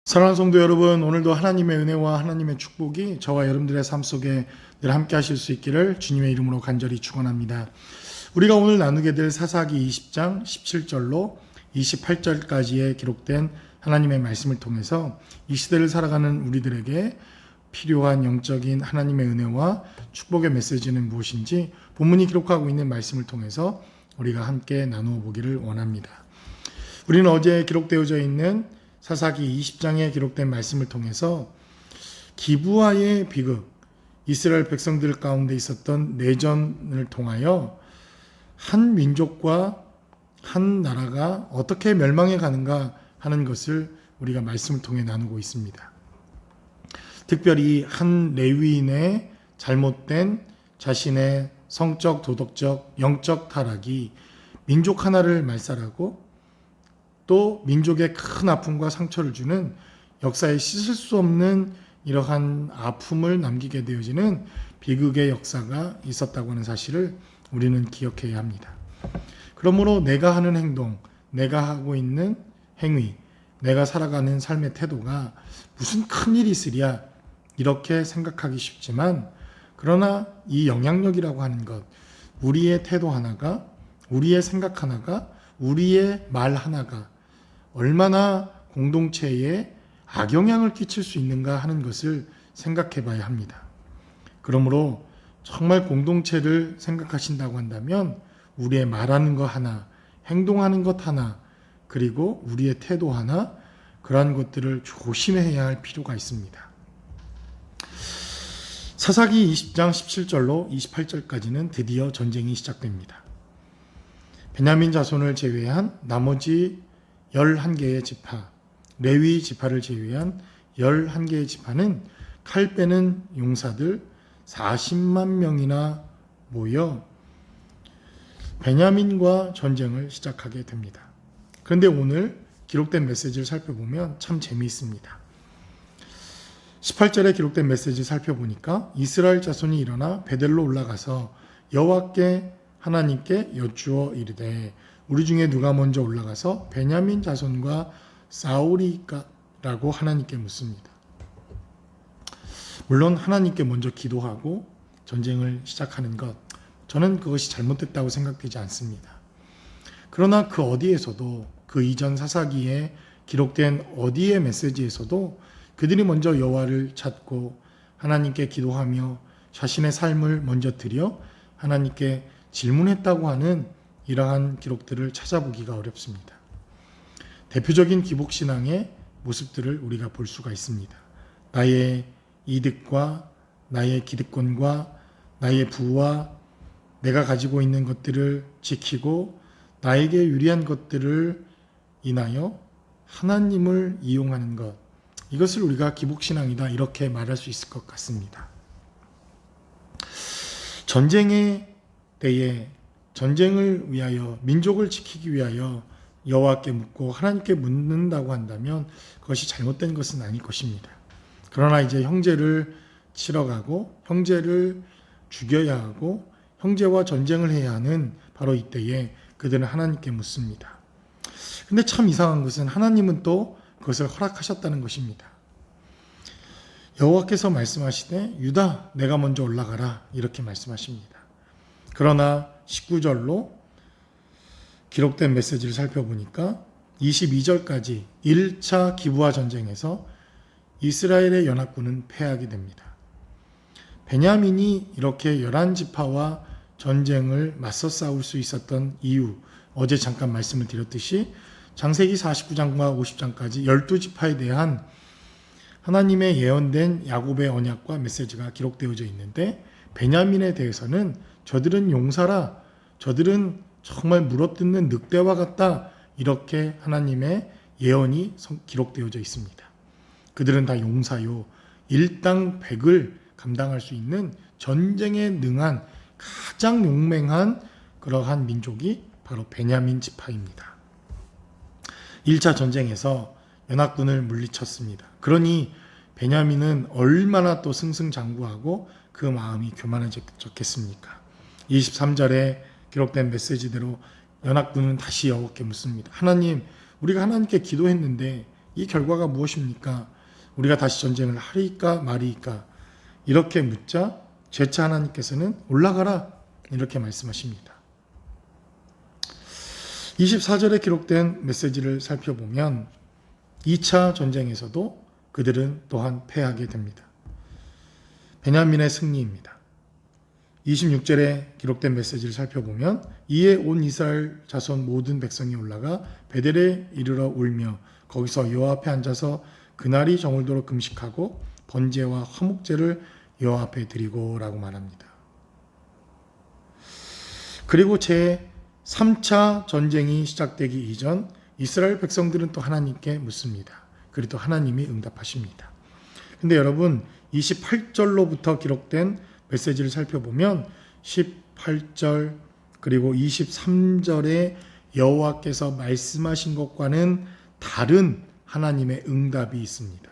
사랑하는 성도 여러분, 오늘도 하나님의 은혜와 하나님의 축복이 저와 여러분들의 삶 속에 늘 함께 하실 수 있기를 주님의 이름으로 간절히 축원합니다. 우리가 오늘 나누게 될 사사기 20장 17절로 28절까지에 기록된 하나님의 말씀을 통해서 이 시대를 살아가는 우리들에게 필요한 영적인 하나님의 은혜와 축복의 메시지는 무엇인지 본문이 기록하고 있는 말씀을 통해서 우리가 함께 나누어 보기를 원합니다. 우리는 어제 기록되어져 있는 사사기 20장에 기록된 말씀을 통해서 기브아의 비극, 이스라엘 백성들 가운데 있었던 내전을 통하여 한 민족과 한 나라가 어떻게 멸망해 가는가 하는 것을 우리가 말씀을 통해 나누고 있습니다. 특별히 한 레위인의 잘못된 자신의 성적, 도덕적, 영적 타락이 민족 하나를 말살하고 또 민족의 큰 아픔과 상처를 주는 역사에 씻을 수 없는 이러한 아픔을 남기게 되어지는 비극의 역사가 있었다고 하는 사실을 우리는 기억해야 합니다. 그러므로 내가 하는 행동, 내가 하고 있는 행위, 내가 살아가는 삶의 태도가 무슨 큰일이 있으랴 이렇게 생각하기 쉽지만, 그러나 이 영향력이라고 하는 것, 우리의 태도 하나가, 우리의 생각 하나가, 우리의 말 하나가 얼마나 공동체에 악영향을 끼칠 수 있는가 하는 것을 생각해 봐야 합니다. 그러므로 정말 공동체를 생각하신다고 한다면 우리의 말하는 것 하나, 행동하는 것 하나, 그리고 우리의 태도 하나, 그러한 것들을 조심해야 할 필요가 있습니다. 사사기 20장 17절로 28절까지는 드디어 전쟁이 시작됩니다. 베냐민 자손을 제외한 나머지 11개의 지파, 레위 지파를 제외한 11개의 지파는 칼 빼는 용사들 40만 명이나 모여 베냐민과 전쟁을 시작하게 됩니다. 그런데 오늘 기록된 메시지를 살펴보면 참 재미있습니다. 18절에 기록된 메시지를 살펴보니까 이스라엘 자손이 일어나 베델로 올라가서 여호와께 하나님께 여쭈어 이르되 우리 중에 누가 먼저 올라가서 베냐민 자손과 싸우리까라고 하나님께 묻습니다. 물론 하나님께 먼저 기도하고 전쟁을 시작하는 것, 저는 그것이 잘못됐다고 생각되지 않습니다. 그러나 그 어디에서도, 그 이전 사사기에 기록된 어디의 메시지에서도 그들이 먼저 여호와를 찾고 하나님께 기도하며 자신의 삶을 먼저 드려 하나님께 질문했다고 하는 이러한 기록들을 찾아보기가 어렵습니다. 대표적인 기복신앙의 모습들을 우리가 볼 수가 있습니다. 나의 이득과 나의 기득권과 나의 부와 내가 가지고 있는 것들을 지키고 나에게 유리한 것들을 인하여 하나님을 이용하는 것, 이것을 우리가 기복신앙이다 이렇게 말할 수 있을 것 같습니다. 전쟁의 때에 전쟁을 위하여, 민족을 지키기 위하여 여호와께 묻고 하나님께 묻는다고 한다면 그것이 잘못된 것은 아닐 것입니다. 그러나 이제 형제를 치러가고 형제를 죽여야 하고 형제와 전쟁을 해야 하는 바로 이때에 그들은 하나님께 묻습니다. 근데 참 이상한 것은 하나님은 또 그것을 허락하셨다는 것입니다. 여호와께서 말씀하시되 유다 내가 먼저 올라가라 이렇게 말씀하십니다. 그러나 19절로 기록된 메시지를 살펴보니까 22절까지 1차 기브아 전쟁에서 이스라엘의 연합군은 패하게 됩니다. 베냐민이 이렇게 11지파와 전쟁을 맞서 싸울 수 있었던 이유, 어제 잠깐 말씀을 드렸듯이 창세기 49장과 50장까지 12지파에 대한 하나님의 예언된 야곱의 언약과 메시지가 기록되어져 있는데, 베냐민에 대해서는 저들은 용사라, 저들은 정말 물어뜯는 늑대와 같다, 이렇게 하나님의 예언이 기록되어져 있습니다. 그들은 다 용사요, 일당 100을 감당할 수 있는 전쟁에 능한 가장 용맹한 그러한 민족이 바로 베냐민 지파입니다. 1차 전쟁에서 연합군을 물리쳤습니다. 그러니 베냐민은 얼마나 또 승승장구하고 그 마음이 교만해졌겠습니까? 23절에 기록된 메시지대로 연합군은 다시 여호와께 묻습니다. 하나님, 우리가 하나님께 기도했는데 이 결과가 무엇입니까? 우리가 다시 전쟁을 하리까 말이까? 이렇게 묻자 재차 하나님께서는 올라가라 이렇게 말씀하십니다. 24절에 기록된 메시지를 살펴보면 2차 전쟁에서도 그들은 또한 패하게 됩니다. 베냐민의 승리입니다. 26절에 기록된 메시지를 살펴보면 이에 온 이스라엘 자손 모든 백성이 올라가 베델에 이르러 울며 거기서 여호와 앞에 앉아서 그날이 저물도록 금식하고 번제와 화목제를 여호와 앞에 드리고 라고 말합니다. 그리고 제 3차 전쟁이 시작되기 이전 이스라엘 백성들은 또 하나님께 묻습니다. 그리고 또 하나님이 응답하십니다. 근데 여러분 28절로부터 기록된 메시지를 살펴보면 18절 그리고 23절에 여호와께서 말씀하신 것과는 다른 하나님의 응답이 있습니다.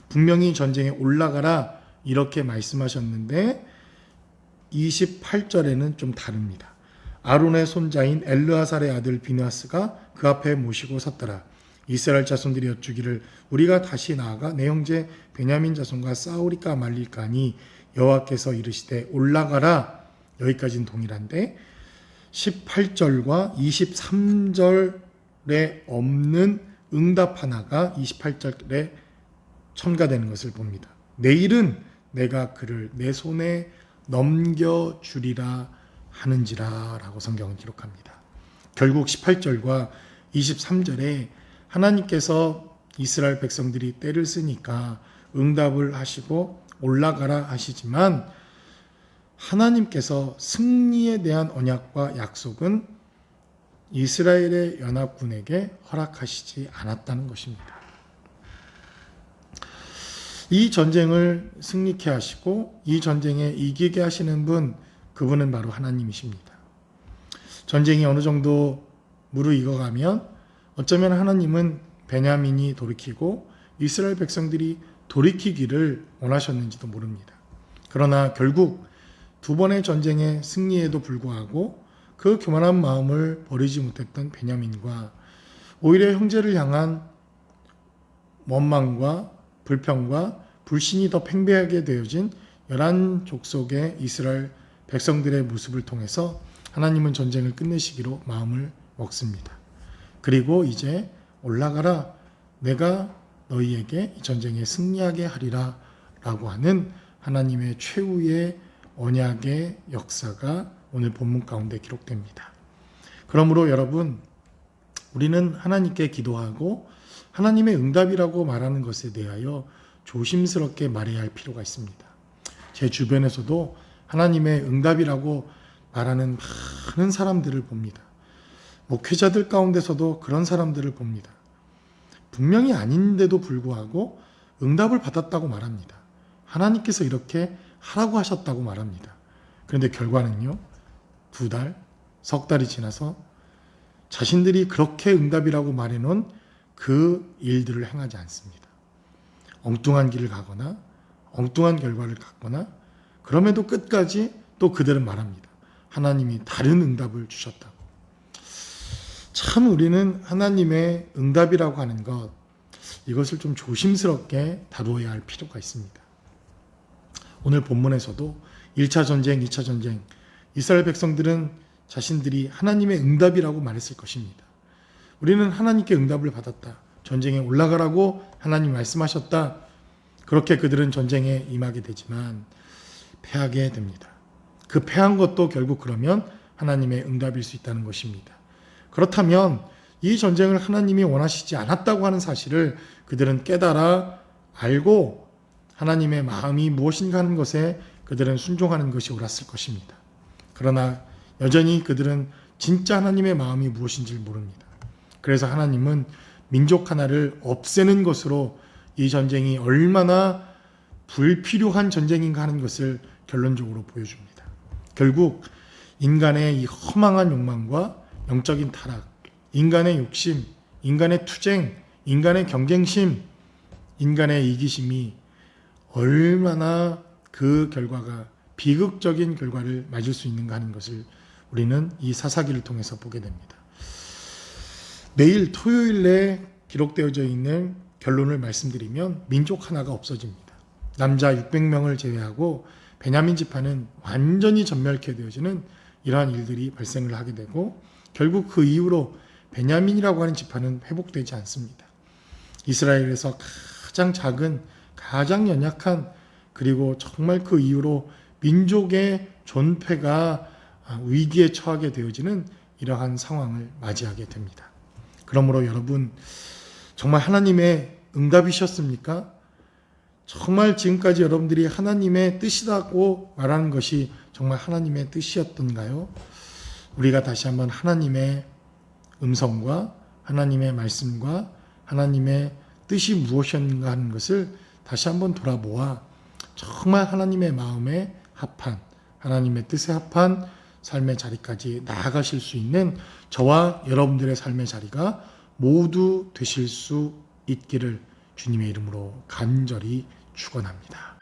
분명히 전쟁에 올라가라 이렇게 말씀하셨는데 28절에는 좀 다릅니다. 아론의 손자인 엘르아살의 아들 비느하스가 그 앞에 모시고 섰더라. 이스라엘 자손들이 여쭈기를 우리가 다시 나아가 내 형제 베냐민 자손과 싸우리까 말릴까 하니 여호와께서 이르시되 올라가라. 여기까지는 동일한데 18절과 23절에 없는 응답 하나가 28절에 첨가되는 것을 봅니다. 내일은 내가 그를 내 손에 넘겨주리라 하는지라 라고 성경은 기록합니다. 결국 18절과 23절에 하나님께서 이스라엘 백성들이 때를 쓰니까 응답을 하시고 올라가라 하시지만 하나님께서 승리에 대한 언약과 약속은 이스라엘의 연합군에게 허락하시지 않았다는 것입니다. 이 전쟁을 승리케 하시고 이 전쟁에 이기게 하시는 분, 그분은 바로 하나님이십니다. 전쟁이 어느 정도 무르익어가면 어쩌면 하나님은 베냐민이 돌이키고 이스라엘 백성들이 돌이키기를 원하셨는지도 모릅니다. 그러나 결국 두 번의 전쟁의 승리에도 불구하고 그 교만한 마음을 버리지 못했던 베냐민과 오히려 형제를 향한 원망과 불평과 불신이 더 팽배하게 되어진 11족속의 이스라엘 백성들의 모습을 통해서 하나님은 전쟁을 끝내시기로 마음을 먹습니다. 그리고 이제 올라가라, 내가 너희에게 이 전쟁에 승리하게 하리라 라고 하는 하나님의 최후의 언약의 역사가 오늘 본문 가운데 기록됩니다. 그러므로 여러분, 우리는 하나님께 기도하고 하나님의 응답이라고 말하는 것에 대하여 조심스럽게 말해야 할 필요가 있습니다. 제 주변에서도 하나님의 응답이라고 말하는 많은 사람들을 봅니다. 목회자들 가운데서도 그런 사람들을 봅니다. 분명히 아닌데도 불구하고 응답을 받았다고 말합니다. 하나님께서 이렇게 하라고 하셨다고 말합니다. 그런데 결과는요, 2달, 석 달이 지나서 자신들이 그렇게 응답이라고 말해놓은 그 일들을 행하지 않습니다. 엉뚱한 길을 가거나 엉뚱한 결과를 갖거나 그럼에도 끝까지 또 그들은 말합니다. 하나님이 다른 응답을 주셨다고. 참 우리는 하나님의 응답이라고 하는 것, 이것을 좀 조심스럽게 다루어야 할 필요가 있습니다. 오늘 본문에서도 1차 전쟁, 2차 전쟁, 이스라엘 백성들은 자신들이 하나님의 응답이라고 말했을 것입니다. 우리는 하나님께 응답을 받았다. 전쟁에 올라가라고 하나님 말씀하셨다. 그렇게 그들은 전쟁에 임하게 되지만 패하게 됩니다. 그 패한 것도 결국 그러면 하나님의 응답일 수 있다는 것입니다. 그렇다면 이 전쟁을 하나님이 원하시지 않았다고 하는 사실을 그들은 깨달아 알고 하나님의 마음이 무엇인가 하는 것에 그들은 순종하는 것이 옳았을 것입니다. 그러나 여전히 그들은 진짜 하나님의 마음이 무엇인지를 모릅니다. 그래서 하나님은 민족 하나를 없애는 것으로 이 전쟁이 얼마나 불필요한 전쟁인가 하는 것을 결론적으로 보여줍니다. 결국 인간의 이 허망한 욕망과 영적인 타락, 인간의 욕심, 인간의 투쟁, 인간의 경쟁심, 인간의 이기심이 얼마나 그 결과가 비극적인 결과를 맞을 수 있는가 하는 것을 우리는 이 사사기를 통해서 보게 됩니다. 매일 토요일에 기록되어져 있는 결론을 말씀드리면 민족 하나가 없어집니다. 남자 600명을 제외하고 베냐민 지파는 완전히 전멸케 되어지는 이러한 일들이 발생을 하게 되고 결국 그 이후로 베냐민이라고 하는 지파는 회복되지 않습니다. 이스라엘에서 가장 작은, 가장 연약한, 그리고 정말 그 이후로 민족의 존폐가 위기에 처하게 되어지는 이러한 상황을 맞이하게 됩니다. 그러므로 여러분, 정말 하나님의 응답이셨습니까? 정말 지금까지 여러분들이 하나님의 뜻이라고 말하는 것이 정말 하나님의 뜻이었던가요? 우리가 다시 한번 하나님의 음성과 하나님의 말씀과 하나님의 뜻이 무엇이었는가 하는 것을 다시 한번 돌아보아 정말 하나님의 마음에 합한, 하나님의 뜻에 합한 삶의 자리까지 나아가실 수 있는 저와 여러분들의 삶의 자리가 모두 되실 수 있기를 주님의 이름으로 간절히 축원합니다.